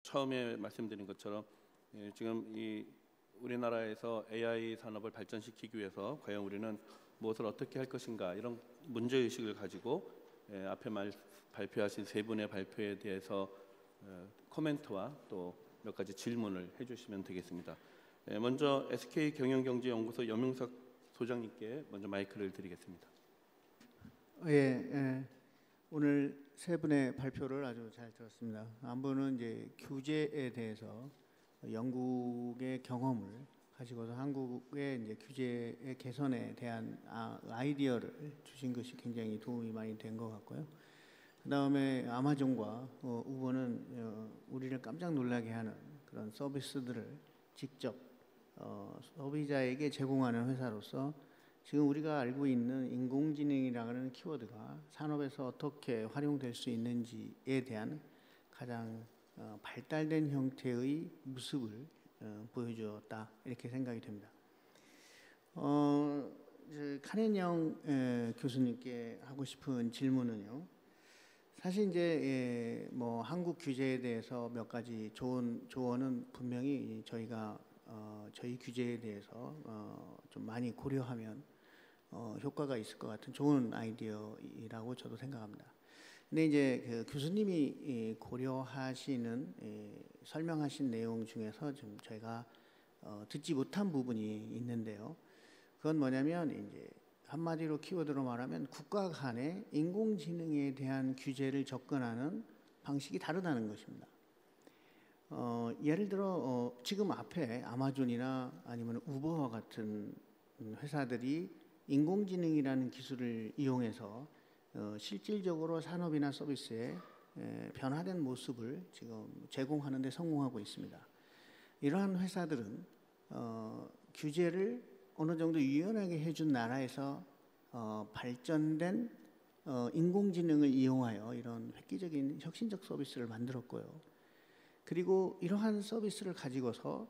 처음에 말씀드린 것처럼 지금 이 우리나라에서 AI 산업을 발전시키기 위해서 과연 우리는 무엇을 어떻게 할 것인가 이런 문제의식을 가지고 앞에 발표하신 세 분의 발표에 대해서 코멘트와 또 몇 가지 질문을 해주시면 되겠습니다. 먼저 SK경영경제연구소 염용석 소장님께 먼저 마이크를 드리겠습니다. 오늘 세 분의 발표를 아주 잘 들었습니다. 한 분은 이제 규제에 대해서 영국의 경험을 가지고서 한국의 이제 규제의 개선에 대한 아이디어를 주신 것이 굉장히 도움이 많이 된 것 같고요. 그 다음에 아마존과 우버는 우리를 깜짝 놀라게 하는 그런 서비스들을 직접 소비자에게 제공하는 회사로서 지금 우리가 알고 있는 인공지능이라는 키워드가 산업에서 어떻게 활용될 수 있는지에 대한 가장 발달된 형태의 모습을 보여주었다 이렇게 생각이 됩니다. 칸앤영 교수님께 하고 싶은 질문은요. 사실 이제 뭐 한국 규제에 대해서 몇 가지 조언은 분명히 저희가 저희 규제에 대해서 좀 많이 고려하면 효과가 있을 것 같은 좋은 아이디어이라고 저도 생각합니다. 근데 이제 그 교수님이 고려하시는 설명하신 내용 중에서 좀 저희가 듣지 못한 부분이 있는데요. 그건 뭐냐면 이제 한마디로 키워드로 말하면 국가 간의 인공지능에 대한 규제를 접근하는 방식이 다르다는 것입니다. 예를 들어 지금 앞에 아마존이나 아니면 우버와 같은 회사들이 인공지능이라는 기술을 이용해서 실질적으로 산업이나 서비스에 변화된 모습을 지금 제공하는 데 성공하고 있습니다. 이러한 회사들은 규제를 어느 정도 유연하게 해준 나라에서 발전된 인공지능을 이용하여 이런 획기적인 혁신적 서비스를 만들었고요. 그리고 이러한 서비스를 가지고서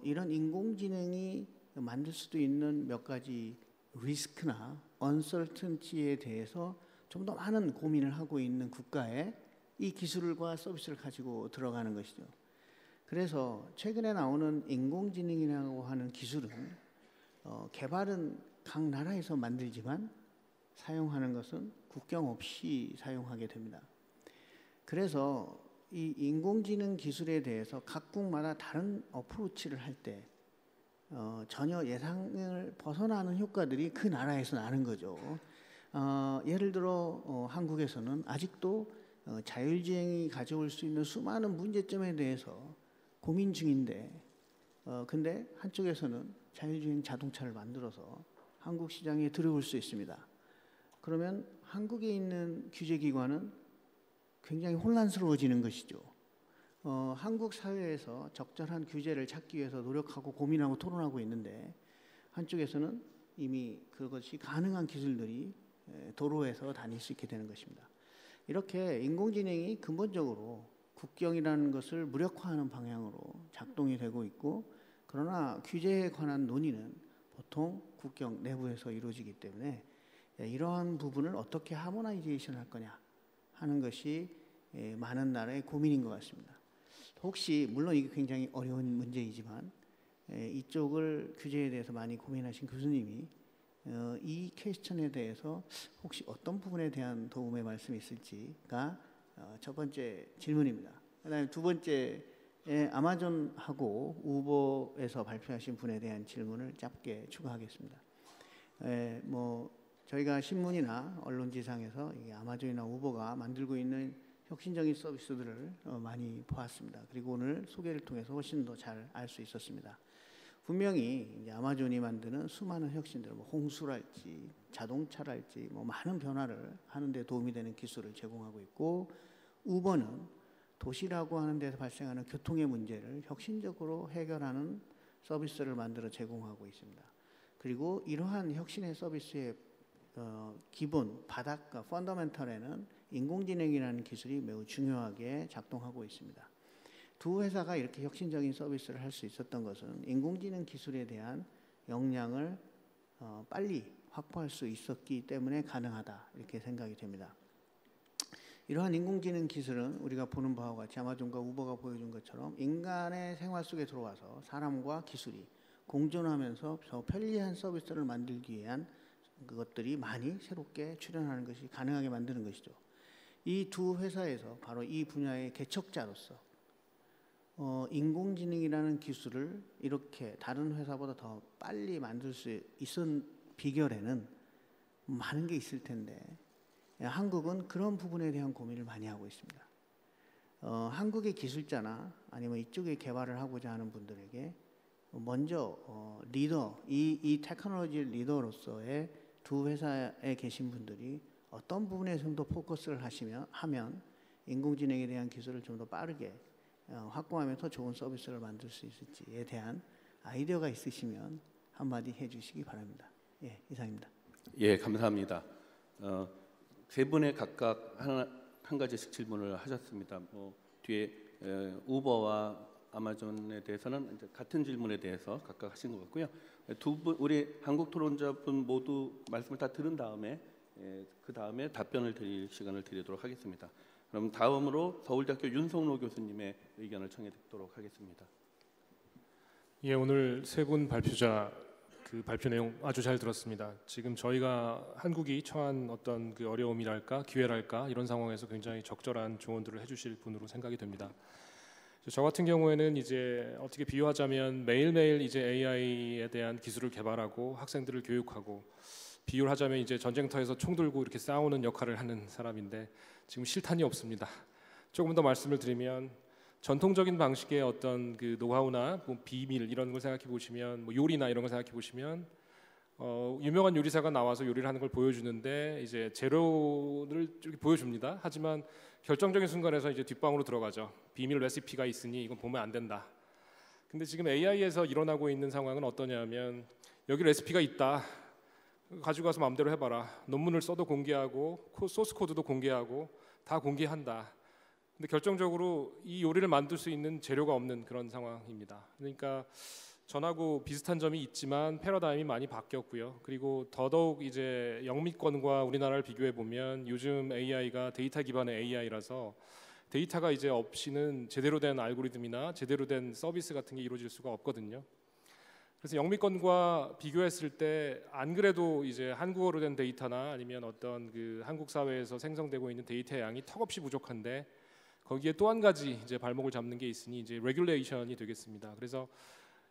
이런 인공지능이 만들 수도 있는 몇 가지 리스크나 언설턴티에 대해서 좀 더 많은 고민을 하고 있는 국가에 이 기술과 서비스를 가지고 들어가는 것이죠. 그래서 최근에 나오는 인공지능이라고 하는 기술은 개발은 각 나라에서 만들지만 사용하는 것은 국경 없이 사용하게 됩니다. 그래서 이 인공지능 기술에 대해서 각국마다 다른 어프로치를 할 때 전혀 예상을 벗어나는 효과들이 그 나라에서 나는 거죠. 예를 들어 한국에서는 아직도 자율주행이 가져올 수 있는 수많은 문제점에 대해서 고민 중인데 근데 한쪽에서는 자율주행 자동차를 만들어서 한국 시장에 들어올 수 있습니다. 그러면 한국에 있는 규제기관은 굉장히 혼란스러워지는 것이죠. 한국 사회에서 적절한 규제를 찾기 위해서 노력하고 고민하고 토론하고 있는데 한쪽에서는 이미 그것이 가능한 기술들이 도로에서 다닐 수 있게 되는 것입니다. 이렇게 인공지능이 근본적으로 국경이라는 것을 무력화하는 방향으로 작동이 되고 있고 그러나 규제에 관한 논의는 보통 국경 내부에서 이루어지기 때문에 이러한 부분을 어떻게 하모나이제이션 할 거냐 하는 것이 많은 나라의 고민인 것 같습니다. 혹시 물론 이게 굉장히 어려운 문제이지만 이쪽을 규제에 대해서 많이 고민하신 교수님이 이 퀘스천에 대해서 혹시 어떤 부분에 대한 도움의 말씀이 있을지가 첫 번째 질문입니다. 그다음에 두 번째 아마존하고 우버에서 발표하신 분에 대한 질문을 짧게 추가하겠습니다. 저희가 신문이나 언론지상에서 아마존이나 우버가 만들고 있는 혁신적인 서비스들을 많이 보았습니다. 그리고 오늘 소개를 통해서 훨씬 더 잘 알 수 있었습니다. 분명히 이제 아마존이 만드는 수많은 혁신들, 홍수랄지 자동차랄지 많은 변화를 하는 데 도움이 되는 기술을 제공하고 있고 우버는 도시라고 하는 데서 발생하는 교통의 문제를 혁신적으로 해결하는 서비스를 만들어 제공하고 있습니다. 그리고 이러한 혁신의 서비스의 기본, 바닥과 펀더멘털에는 인공지능이라는 기술이 매우 중요하게 작동하고 있습니다. 두 회사가 이렇게 혁신적인 서비스를 할 수 있었던 것은 인공지능 기술에 대한 역량을 빨리 확보할 수 있었기 때문에 가능하다 이렇게 생각이 됩니다. 이러한 인공지능 기술은 우리가 보는 바와 같이 아마존과 우버가 보여준 것처럼 인간의 생활 속에 들어와서 사람과 기술이 공존하면서 더 편리한 서비스를 만들기 위한 그것들이 많이 새롭게 출현하는 것이 가능하게 만드는 것이죠. 이 두 회사에서 바로 이 분야의 개척자로서 인공지능이라는 기술을 이렇게 다른 회사보다 더 빨리 만들 수 있은 비결에는 많은 게 있을 텐데 한국은 그런 부분에 대한 고민을 많이 하고 있습니다. 한국의 기술자나 아니면 이쪽에 개발을 하고자 하는 분들에게 먼저 리더, 이 테크놀로지 리더로서의 두 회사에 계신 분들이 어떤 부분에 좀 더 포커스를 하면 인공지능에 대한 기술을 좀 더 빠르게 확보하면 더 좋은 서비스를 만들 수 있을지에 대한 아이디어가 있으시면 한마디 해주시기 바랍니다. 예, 이상입니다. 예, 감사합니다. 세 분에 각각 한 가지씩 질문을 하셨습니다. 뒤에 우버와 아마존에 대해서는 이제 같은 질문에 대해서 각각 하신 것 같고요. 두 분, 우리 한국 토론자분 모두 말씀을 다 들은 다음에 그 다음에 답변을 드릴 시간을 드리도록 하겠습니다. 그럼 다음으로 서울대학교 윤성로 교수님의 의견을 청해 듣도록 하겠습니다. 예, 오늘 세 분 발표자 그 발표 내용 아주 잘 들었습니다. 지금 저희가 한국이 처한 어떤 그 어려움이랄까 기회랄까 이런 상황에서 굉장히 적절한 조언들을 해주실 분으로 생각이 됩니다. 저 같은 경우에는 이제 어떻게 비유하자면 매일매일 이제 AI에 대한 기술을 개발하고 학생들을 교육하고 비유를 하자면 이제 전쟁터에서 총 들고 이렇게 싸우는 역할을 하는 사람인데 지금 실탄이 없습니다. 조금 더 말씀을 드리면 전통적인 방식의 어떤 그 노하우나 뭐 비밀 이런 걸 생각해 보시면 뭐 요리나 이런 걸 생각해 보시면 유명한 요리사가 나와서 요리를 하는 걸 보여주는데 이제 재료를 이렇게 보여줍니다. 하지만 결정적인 순간에서 이제 뒷방으로 들어가죠. 비밀 레시피가 있으니 이건 보면 안 된다. 근데 지금 AI에서 일어나고 있는 상황은 어떠냐면 여기 레시피가 있다. 가지고 가서 마음대로 해봐라. 논문을 써도 공개하고 소스 코드도 공개하고 다 공개한다. 근데 결정적으로 이 요리를 만들 수 있는 재료가 없는 그런 상황입니다. 그러니까 전하고 비슷한 점이 있지만 패러다임이 많이 바뀌었고요. 그리고 더더욱 이제 영미권과 우리나라를 비교해 보면 요즘 AI가 데이터 기반의 AI라서 데이터가 이제 없이는 제대로 된 알고리즘이나 제대로 된 서비스 같은 게 이루어질 수가 없거든요. 그래서 영미권과 비교했을 때 안 그래도 이제 한국어로 된 데이터나 아니면 어떤 그 한국 사회에서 생성되고 있는 데이터의 양이 턱없이 부족한데 거기에 또 한 가지 이제 발목을 잡는 게 있으니 이제 레귤레이션이 되겠습니다. 그래서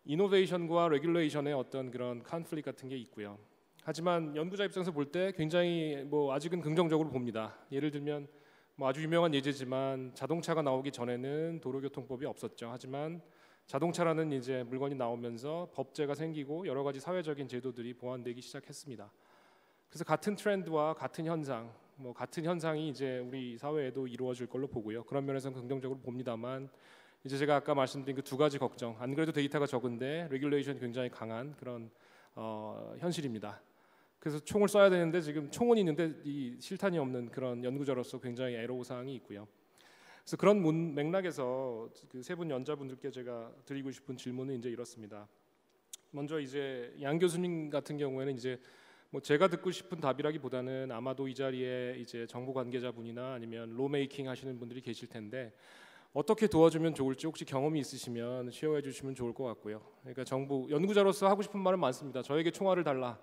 이노베이션과 레귤레이션의 어떤 그런 컨플릭 같은 게 있고요. 하지만 연구자 입장에서 볼 때 굉장히 뭐 아직은 긍정적으로 봅니다. 예를 들면 뭐 아주 유명한 예제지만 자동차가 나오기 전에는 도로교통법이 없었죠. 하지만 자동차라는 이제 물건이 나오면서 법제가 생기고 여러 가지 사회적인 제도들이 보완되기 시작했습니다. 그래서 같은 트렌드와 같은 현상, 뭐 같은 현상이 이제 우리 사회에도 이루어질 걸로 보고요. 그런 면에서는 긍정적으로 봅니다만 이제 제가 아까 말씀드린 그 두 가지 걱정. 안 그래도 데이터가 적은데 레귤레이션이 굉장히 강한 그런 현실입니다. 그래서 총을 쏴야 되는데 지금 총은 있는데 이 실탄이 없는 그런 연구자로서 굉장히 애로사항이 있고요. 그래서 그런 맥락에서 그 세 분 연자분들께 제가 드리고 싶은 질문은 이제 이렇습니다. 먼저 이제 양 교수님 같은 경우에는 이제 뭐 제가 듣고 싶은 답이라기보다는 아마도 이 자리에 이제 정부 관계자분이나 아니면 로메이킹 하시는 분들이 계실 텐데 어떻게 도와주면 좋을지 혹시 경험이 있으시면 쉐어해 주시면 좋을 것 같고요. 그러니까 정부 연구자로서 하고 싶은 말은 많습니다. 저에게 총알을 달라.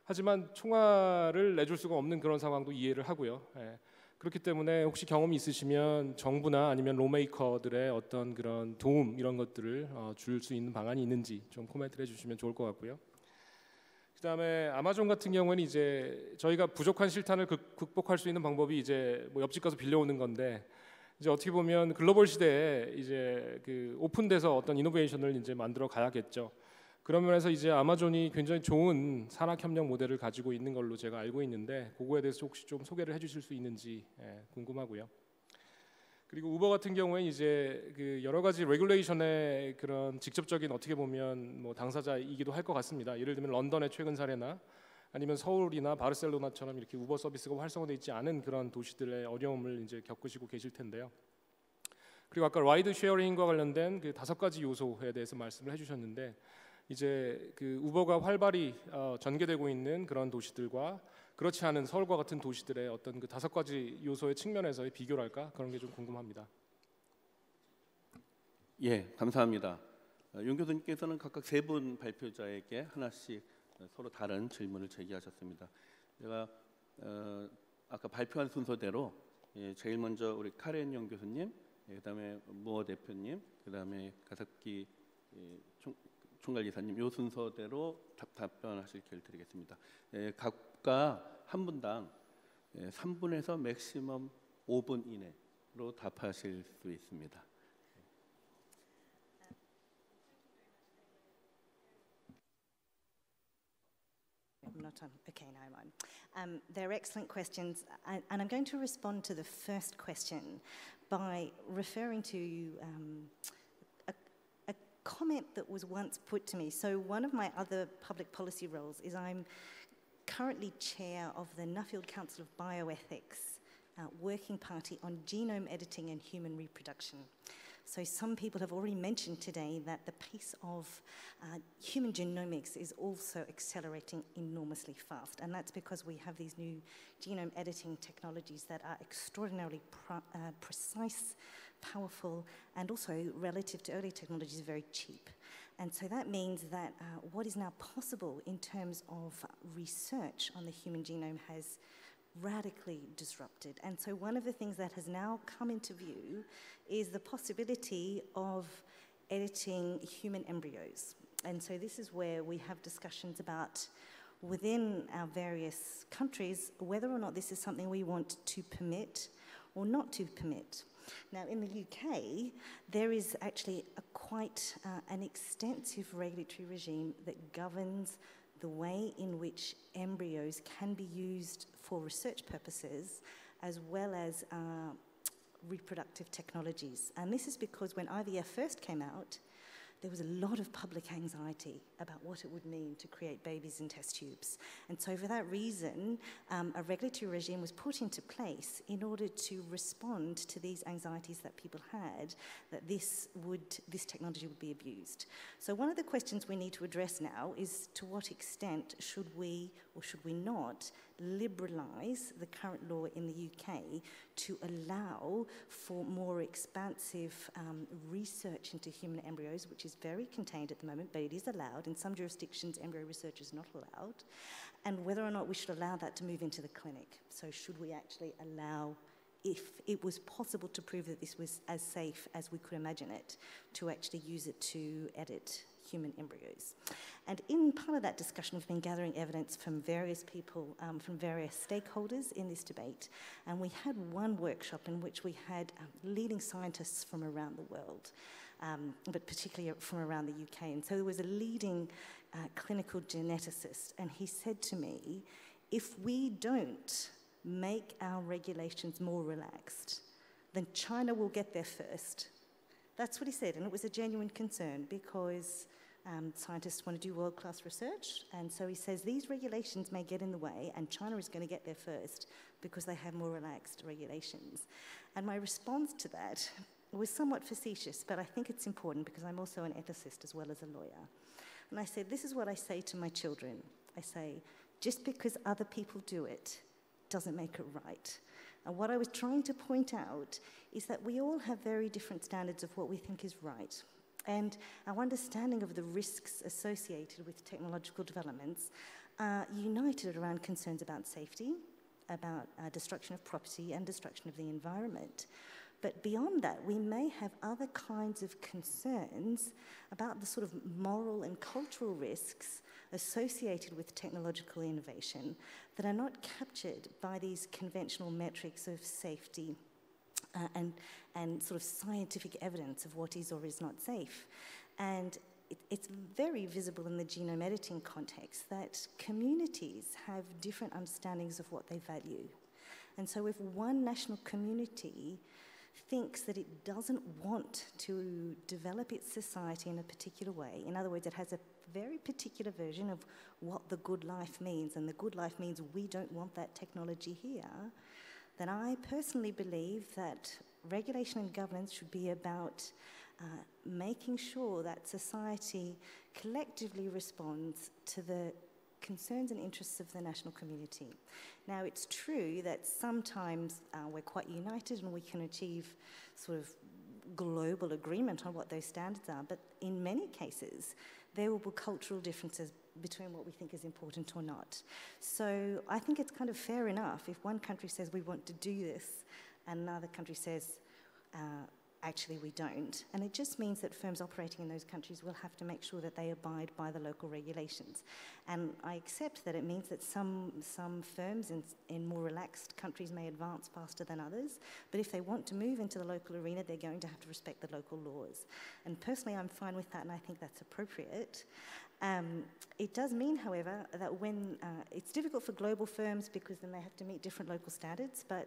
하지만 총알을 내줄 수가 없는 그런 상황도 이해를 하고요. 예. 그렇기 때문에 혹시 경험이 있으시면 정부나 아니면 로메이커들의 어떤 그런 도움 이런 것들을 줄 수 있는 방안이 있는지 좀 코멘트를 해주시면 좋을 것 같고요. 그다음에 아마존 같은 경우는 이제 저희가 부족한 실탄을 극복할 수 있는 방법이 이제 뭐 옆집 가서 빌려오는 건데 이제 어떻게 보면 글로벌 시대에 이제 그 오픈돼서 어떤 이노베이션을 이제 만들어 가야겠죠. 그런 면에서 이제 아마존이 굉장히 좋은 산학협력 모델을 가지고 있는 걸로 제가 알고 있는데 그거에 대해서 혹시 좀 소개를 해주실 수 있는지 궁금하고요. 그리고 우버 같은 경우에 이제 그 여러 가지 레귤레이션의 그런 직접적인 어떻게 보면 뭐 당사자이기도 할 것 같습니다. 예를 들면 런던의 최근 사례나 아니면 서울이나 바르셀로나처럼 이렇게 우버 서비스가 활성화되어 있지 않은 그런 도시들의 어려움을 이제 겪으시고 계실 텐데요. 그리고 아까 라이드 쉐어링과 관련된 그 5가지 요소에 대해서 말씀을 해주셨는데 이제 그 우버가 활발히 전개되고 있는 그런 도시들과 그렇지 않은 서울과 같은 도시들의 어떤 그 5가지 요소의 측면에서의 비교랄까 그런 게 좀 궁금합니다. 예, 감사합니다. 윤 교수님께서는 각각 3분 발표자에게 하나씩 서로 다른 질문을 제기하셨습니다. 제가 아까 발표한 순서대로 제일 먼저 우리 카렌 영 교수님, 그다음에 무어 대표님, 그다음에 가석기 총괄이사님 이 순서대로 답변하실 기회를 드리겠습니다. 각각 한 분당 3분에서 맥시멈 5분 이내로 답하실 수 있습니다. I'm not on. Okay, no, I'm on. They're excellent questions, and I'm going to respond to the first question by referring to a comment that was once put to me. So one of my other public policy roles is I'm currently chair of the Nuffield Council of Bioethics Working Party on Genome Editing and Human Reproduction. So some people have already mentioned today that the pace of human genomics is also accelerating enormously fast, and that's because we have these new genome editing technologies that are extraordinarily precise, powerful, and also relative to early technologies, very cheap. And so that means that what is now possible in terms of research on the human genome has radically disrupted. And so one of the things that has now come into view is the possibility of editing human embryos. And so this is where we have discussions about, within our various countries, whether or not this is something we want to permit or not to permit. Now, in the UK, there is actually quite an extensive regulatory regime that governs the way in which embryos can be used for research purposes, as well as reproductive technologies. And this is because when IVF first came out, there was a lot of public anxiety about what it would mean to create babies in test tubes. And so for that reason, a regulatory regime was put into place in order to respond to these anxieties that people had, that this technology would be abused. So one of the questions we need to address now is, to what extent should we or should we not liberalise the current law in the UK to allow for more expansive research into human embryos, which is very contained at the moment, but it is allowed. In some jurisdictions, embryo research is not allowed. And whether or not we should allow that to move into the clinic. So should we actually allow, if it was possible to prove that this was as safe as we could imagine it, to actually use it to edit human embryos. And in part of that discussion, we've been gathering evidence from various people, from various stakeholders in this debate. And we had one workshop in which we had leading scientists from around the world, but particularly from around the UK. And so there was a leading clinical geneticist, and he said to me, if we don't make our regulations more relaxed, then China will get there first. That's what he said, and it was a genuine concern because scientists want to do world-class research, and so he says these regulations may get in the way, and China is going to get there first because they have more relaxed regulations. And my response to that was somewhat facetious, but I think it's important because I'm also an ethicist as well as a lawyer. And I said, this is what I say to my children. I say, just because other people do it doesn't make it right. And what I was trying to point out is that we all have very different standards of what we think is right. And our understanding of the risks associated with technological developments are united around concerns about safety, about destruction of property and destruction of the environment. But beyond that, we may have other kinds of concerns about the sort of moral and cultural risks associated with technological innovation that are not captured by these conventional metrics of safety and sort of scientific evidence of what is or is not safe. And it's very visible in the genome editing context that communities have different understandings of what they value. And so if one national community thinks that it doesn't want to develop its society in a particular way, in other words, it has a very particular version of what the good life means, and the good life means we don't want that technology here, then I personally believe that regulation and governance should be about making sure that society collectively responds to the concerns and interests of the national community. Now, it's true that sometimes we're quite united and we can achieve sort of global agreement on what those standards are, but in many cases, there will be cultural differences between what we think is important or not. So I think it's kind of fair enough if one country says we want to do this and another country says, actually we don't. And it just means that firms operating in those countries will have to make sure that they abide by the local regulations. And I accept that it means that some firms in more relaxed countries may advance faster than others, but if they want to move into the local arena, they're going to have to respect the local laws. And personally, I'm fine with that, and I think that's appropriate. It does mean, however, that when it's difficult for global firms because then they have to meet different local standards, but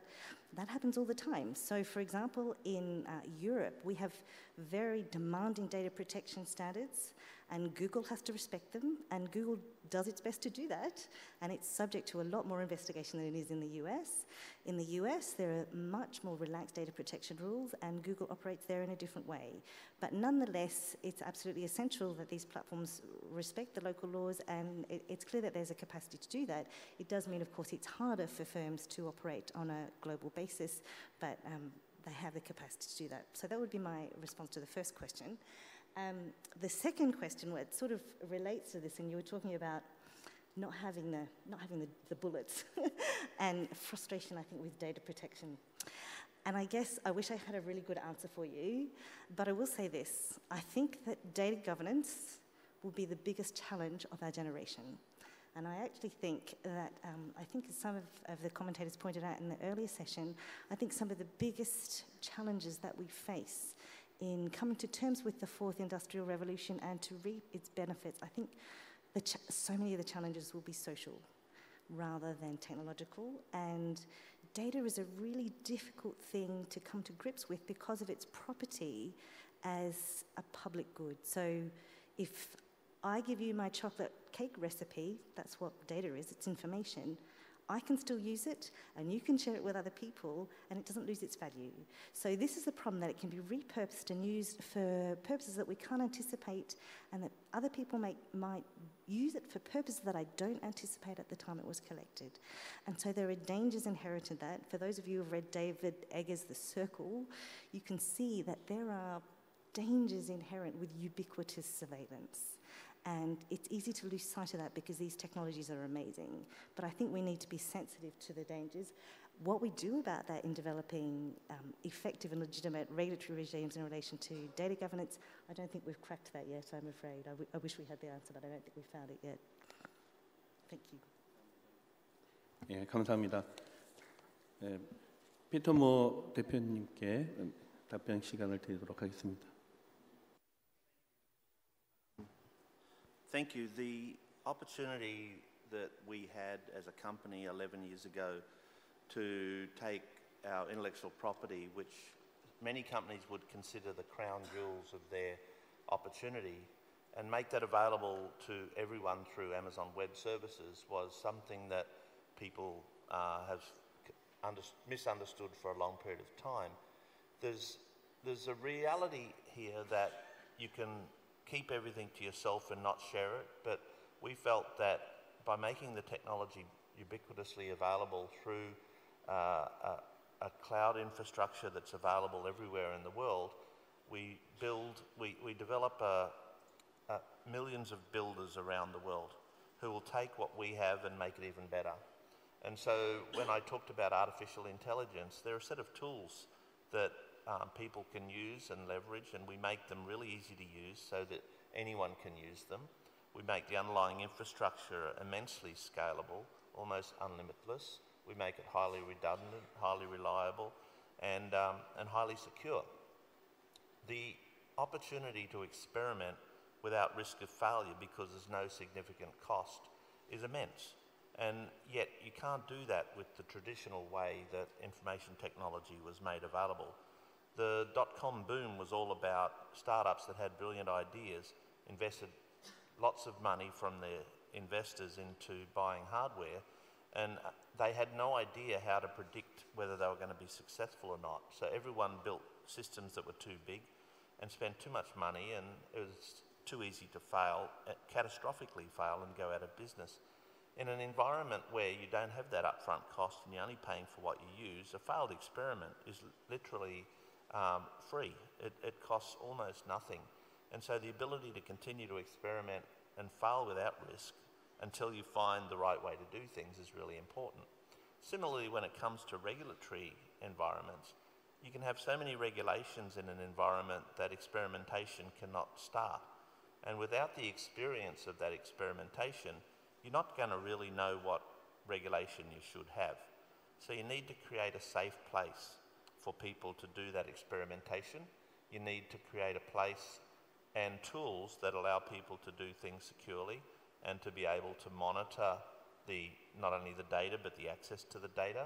that happens all the time. So, for example, in Europe, we have very demanding data protection standards, and Google has to respect them, and Google does its best to do that, and it's subject to a lot more investigation than it is in the US. In the US, there are much more relaxed data protection rules, and Google operates there in a different way. But nonetheless, it's absolutely essential that these platforms respect the local laws, and it's clear that there's a capacity to do that. It does mean, of course, it's harder for firms to operate on a global basis, but they have the capacity to do that. So that would be my response to the first question. The second question, well, it sort of relates to this, and you were talking about not having the bullets and frustration, I think, with data protection. And I guess I wish I had a really good answer for you, but I will say this. I think that data governance will be the biggest challenge of our generation. And I actually think that, I think as some of the commentators pointed out in the earlier session, I think some of the biggest challenges that we face in coming to terms with the fourth industrial revolution and to reap its benefits, I think so many of the challenges will be social rather than technological. And data is a really difficult thing to come to grips with because of its property as a public good. So if I give you my chocolate cake recipe, that's what data is, it's information, I can still use it, and you can share it with other people, and it doesn't lose its value. So this is the problem, that it can be repurposed and used for purposes that we can't anticipate, and that other people might use it for purposes that I don't anticipate at the time it was collected. And so there are dangers inherent in that. For those of you who have read David Eggers' The Circle, you can see that there are dangers inherent with ubiquitous surveillance. And it's easy to lose sight of that because these technologies are amazing. But I think we need to be sensitive to the dangers. What we do about that in developing effective and legitimate regulatory regimes in relation to data governance, I don't think we've cracked that yet, I'm afraid. I wish we had the answer, but I don't think we've found it yet. Thank you. 예, 감사합니다. 예, 피터모 대표님께 답변 시간을 드리도록 하겠습니다. Thank you. The opportunity that we had as a company 11 years ago to take our intellectual property, which many companies would consider the crown jewels of their opportunity, and make that available to everyone through Amazon Web Services, was something that people have misunderstood for a long period of time. There's a reality here that you can keep everything to yourself and not share it, but we felt that by making the technology ubiquitously available through a cloud infrastructure that's available everywhere in the world, we develop millions of builders around the world who will take what we have and make it even better. And so when I talked about artificial intelligence, there are a set of tools that people can use and leverage, and we make them really easy to use so that anyone can use them. We make the underlying infrastructure immensely scalable, almost unlimitless. We make it highly redundant, highly reliable, and highly secure. The opportunity to experiment without risk of failure, because there's no significant cost, is immense. And yet you can't do that with the traditional way that information technology was made available. The dot-com boom was all about startups that had brilliant ideas, invested lots of money from their investors into buying hardware, and they had no idea how to predict whether they were going to be successful or not. So everyone built systems that were too big and spent too much money, and it was too easy to fail, catastrophically fail, and go out of business. In an environment where you don't have that upfront cost and you're only paying for what you use, a failed experiment is literally free. It costs almost nothing. And so the ability to continue to experiment and fail without risk until you find the right way to do things is really important. Similarly, when it comes to regulatory environments, you can have so many regulations in an environment that experimentation cannot start. And without the experience of that experimentation, you're not going to really know what regulation you should have. So you need to create a safe place for people to do that experimentation. You need to create a place and tools that allow people to do things securely and to be able to monitor not only the data but the access to the data.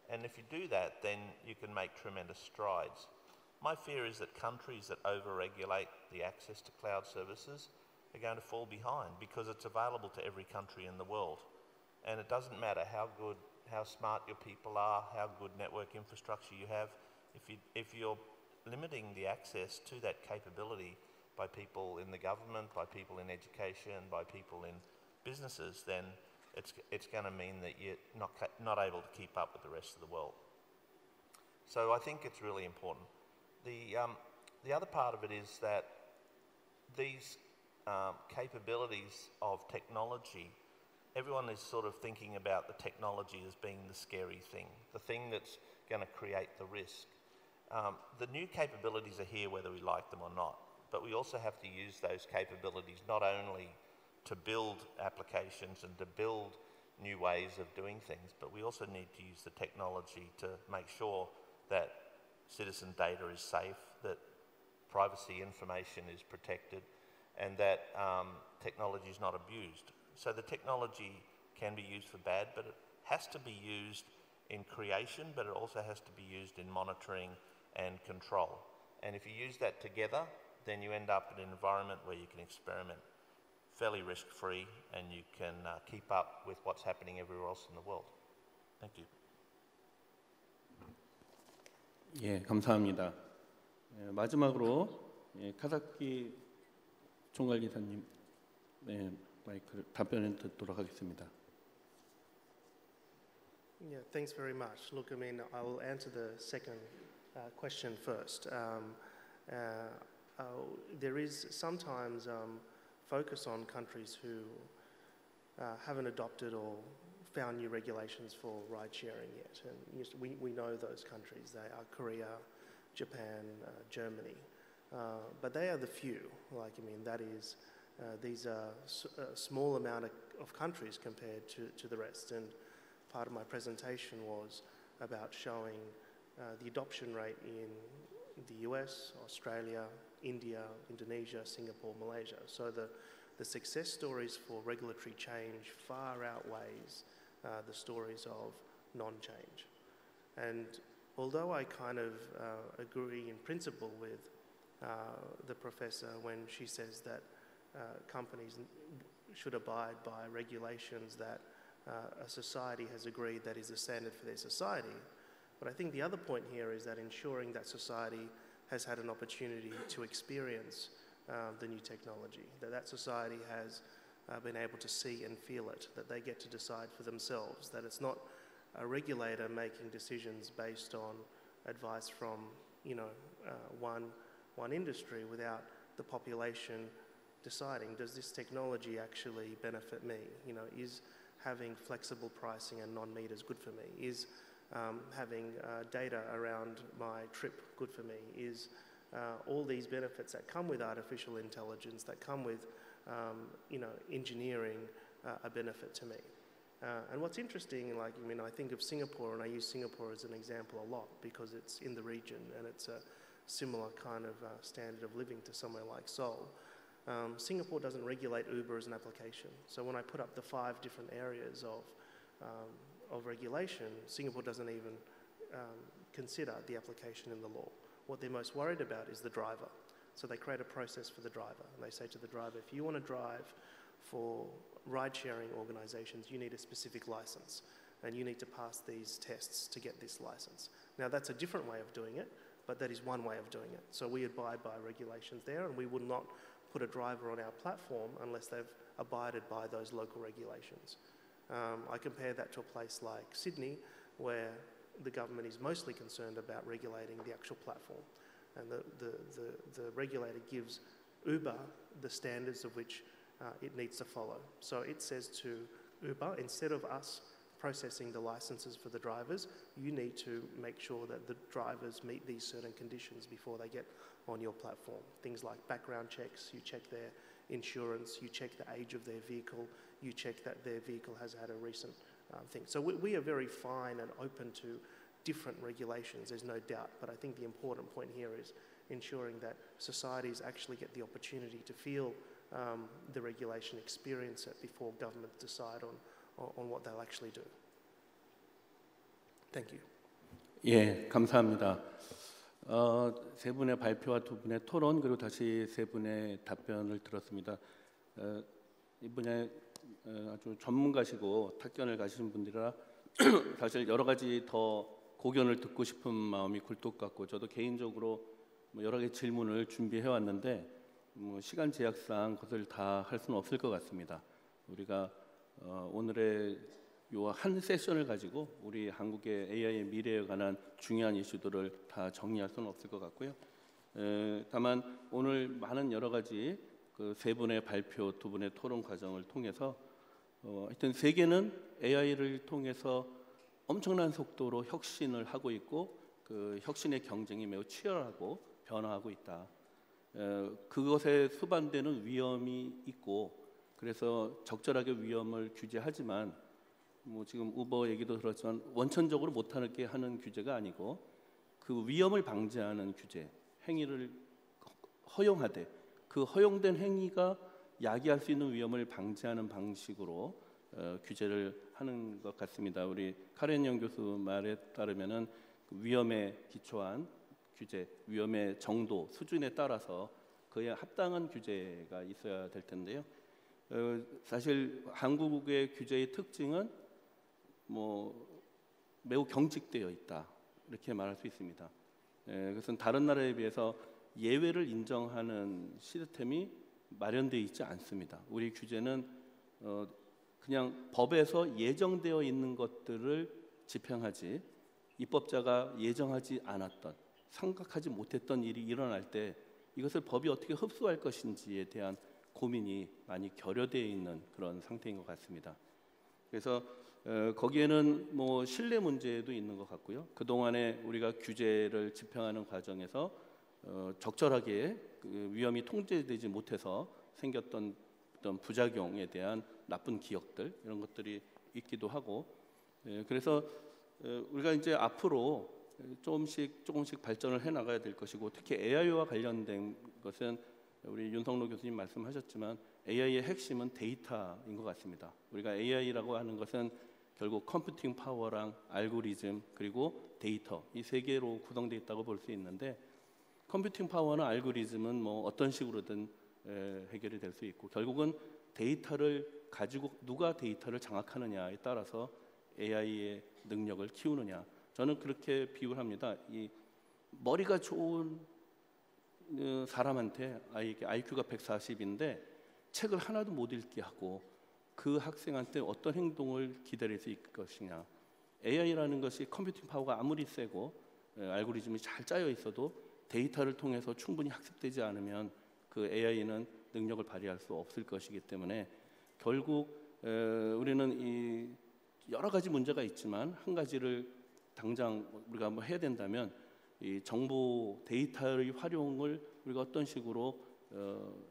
And if you do that, then you can make tremendous strides. My fear is that countries that over-regulate the access to cloud services are going to fall behind because it's available to every country in the world. And it doesn't matter how good, how smart your people are, how good network infrastructure you have. If you're limiting the access to that capability by people in the government, by people in education, by people in businesses, then it's going to mean that you're not able to keep up with the rest of the world. So I think it's really important. The other part of it is that these capabilities of technology, everyone is sort of thinking about the technology as being the scary thing, the thing that's going to create the risk. The new capabilities are here whether we like them or not, but we also have to use those capabilities not only to build applications and to build new ways of doing things, but we also need to use the technology to make sure that citizen data is safe, that privacy information is protected, and that technology is not abused. So the technology can be used for bad, but it has to be used in creation, but it also has to be used in monitoring and control. And if you use that together, then you end up in an environment where you can experiment fairly risk-free and you can keep up with what's happening everywhere else in the world. Thank you. 예, 감사합니다. 마지막으로 카사키 총괄기사님 마이크를 답변을 듣도록 하겠습니다. Yeah, thanks very much. Look, I mean, I will answer the second question first. There is sometimes focus on countries who haven't adopted or found new regulations for ride sharing yet. And we know those countries. They are Korea, Japan, Germany. But they are the few. Like, I mean, that is, these are a small amount of countries compared to the rest. And part of my presentation was about showing the adoption rate in the US, Australia, India, Indonesia, Singapore, Malaysia. So the success stories for regulatory change far outweighs the stories of non-change. And although I kind of agree in principle with the professor when she says that companies should abide by regulations that a society has agreed that is the standard for their society. But I think the other point here is that ensuring that society has had an opportunity to experience the new technology, that society has been able to see and feel it, that they get to decide for themselves, that it's not a regulator making decisions based on advice from, one industry without the population deciding, does this technology actually benefit me? Is having flexible pricing and non-meters good for me? Is having data around my trip good for me? Is all these benefits that come with artificial intelligence, that come with engineering, a benefit to me? And what's interesting, I think of Singapore, and I use Singapore as an example a lot because it's in the region and it's a similar kind of standard of living to somewhere like Seoul. Singapore doesn't regulate Uber as an application. So when I put up the 5 different areas of regulation, Singapore doesn't even consider the application in the law. What they're most worried about is the driver. So they create a process for the driver. And they say to the driver, if you want to drive for ride-sharing organizations, you need a specific license. And you need to pass these tests to get this license. Now, that's a different way of doing it, but that is one way of doing it. So we abide by regulations there, and we would not put a driver on our platform unless they've abided by those local regulations. I compare that to a place like Sydney, where the government is mostly concerned about regulating the actual platform. And the regulator gives Uber the standards of which it needs to follow. So it says to Uber, instead of us processing the licenses for the drivers, you need to make sure that the drivers meet these certain conditions before they get on your platform. Things like background checks, you check their insurance, you check the age of their vehicle, you check that their vehicle has had a recent thing. So we are very fine and open to different regulations, there's no doubt, but I think the important point here is ensuring that societies actually get the opportunity to feel the regulation, experience it before governments decide on what they'll actually do. Thank you. 예, 감사합니다. 세 분의 발표와 두 분의 토론 그리고 다시 세 분의 답변을 들었습니다. 이분의 아주 전문가시고 탁견을 가시는 분들이라 사실 여러 가지 더 고견을 듣고 싶은 마음이 굴뚝 같고 저도 개인적으로 여러 가지 질문을 준비해 왔는데 시간 제약상 그것을 다 할 수는 없을 것 같습니다. 우리가 오늘의 요 한 세션을 가지고 우리 한국의 AI의 미래에 관한 중요한 이슈들을 다 정리할 수는 없을 것 같고요. 다만 오늘 많은 여러 가지 그 세 분의 발표, 두 분의 토론 과정을 통해서 하여튼 세계는 AI를 통해서 엄청난 속도로 혁신을 하고 있고 그 혁신의 경쟁이 매우 치열하고 변화하고 있다. 그것에 수반되는 위험이 있고 그래서 적절하게 위험을 규제하지만 지금 우버 얘기도 들었지만 원천적으로 못하게 하는 규제가 아니고 그 위험을 방지하는 규제, 행위를 허용하되 그 허용된 행위가 야기할 수 있는 위험을 방지하는 방식으로 규제를 하는 것 같습니다. 우리 카렌 교수 말에 따르면은 그 위험에 기초한 규제, 위험의 정도, 수준에 따라서 그에 합당한 규제가 있어야 될 텐데요. 사실 한국의 규제의 특징은 매우 경직되어 있다 이렇게 말할 수 있습니다. 그것은 다른 나라에 비해서 예외를 인정하는 시스템이 마련되어 있지 않습니다. 우리 규제는 그냥 법에서 예정되어 있는 것들을 집행하지 입법자가 예정하지 않았던 생각하지 못했던 일이 일어날 때 이것을 법이 어떻게 흡수할 것인지에 대한 고민이 많이 결여되어 있는 그런 상태인 것 같습니다. 그래서 거기에는 신뢰 문제도 있는 것 같고요. 그동안에 우리가 규제를 집행하는 과정에서 적절하게 그 위험이 통제되지 못해서 생겼던 어떤 부작용에 대한 나쁜 기억들 이런 것들이 있기도 하고 그래서 우리가 이제 앞으로 조금씩 발전을 해 나가야 될 것이고 특히 AI와 관련된 것은 우리 윤성로 교수님 말씀하셨지만 AI의 핵심은 데이터인 것 같습니다. 우리가 AI라고 하는 것은 결국 컴퓨팅 파워랑 알고리즘 그리고 데이터 이 세 개로 구성되어 있다고 볼 수 있는데 컴퓨팅 파워나 알고리즘은 어떤 식으로든 해결이 될 수 있고 결국은 데이터를 가지고 누가 데이터를 장악하느냐에 따라서 AI의 능력을 키우느냐 저는 그렇게 비유를 합니다. 이 머리가 좋은 사람한테 IQ가 140인데 책을 하나도 못 읽게 하고 그 학생한테 어떤 행동을 기다릴 수 있을 것이냐. AI라는 것이 컴퓨팅 파워가 아무리 세고 알고리즘이 잘 짜여 있어도 데이터를 통해서 충분히 학습되지 않으면 그 AI는 능력을 발휘할 수 없을 것이기 때문에 결국 우리는 이 여러 가지 문제가 있지만 한 가지를 당장 우리가 해야 된다면 이 정보 데이터의 활용을 우리가 어떤 식으로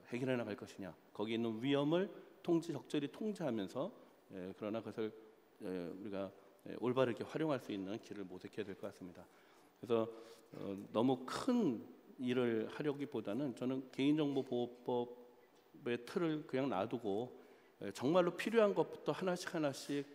해결해 나갈 것이냐 거기 있는 위험을 적절히 통제하면서 그러나 그것을 우리가 올바르게 활용할 수 있는 길을 모색해야 될 것 같습니다. 그래서 너무 큰 일을 하려기보다는 저는 개인정보보호법의 틀을 그냥 놔두고 정말로 필요한 것부터 하나씩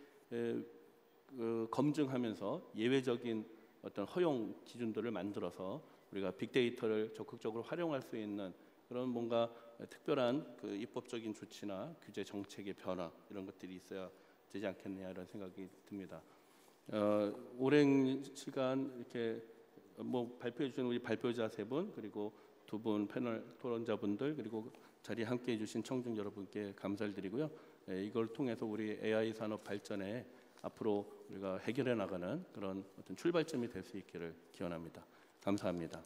검증하면서 예외적인 어떤 허용 기준들을 만들어서 우리가 빅데이터를 적극적으로 활용할 수 있는 그런 뭔가 특별한 그 입법적인 조치나 규제 정책의 변화 이런 것들이 있어야 되지 않겠느냐 이런 생각이 듭니다. 오랜 시간 이렇게 발표해 주신 우리 발표자 세 분 그리고 두 분 패널 토론자분들 그리고 자리에 함께해 주신 청중 여러분께 감사를 드리고요. 이걸 통해서 우리 AI 산업 발전에 앞으로 우리가 해결해 나가는 그런 어떤 출발점이 될 수 있기를 기원합니다. 감사합니다.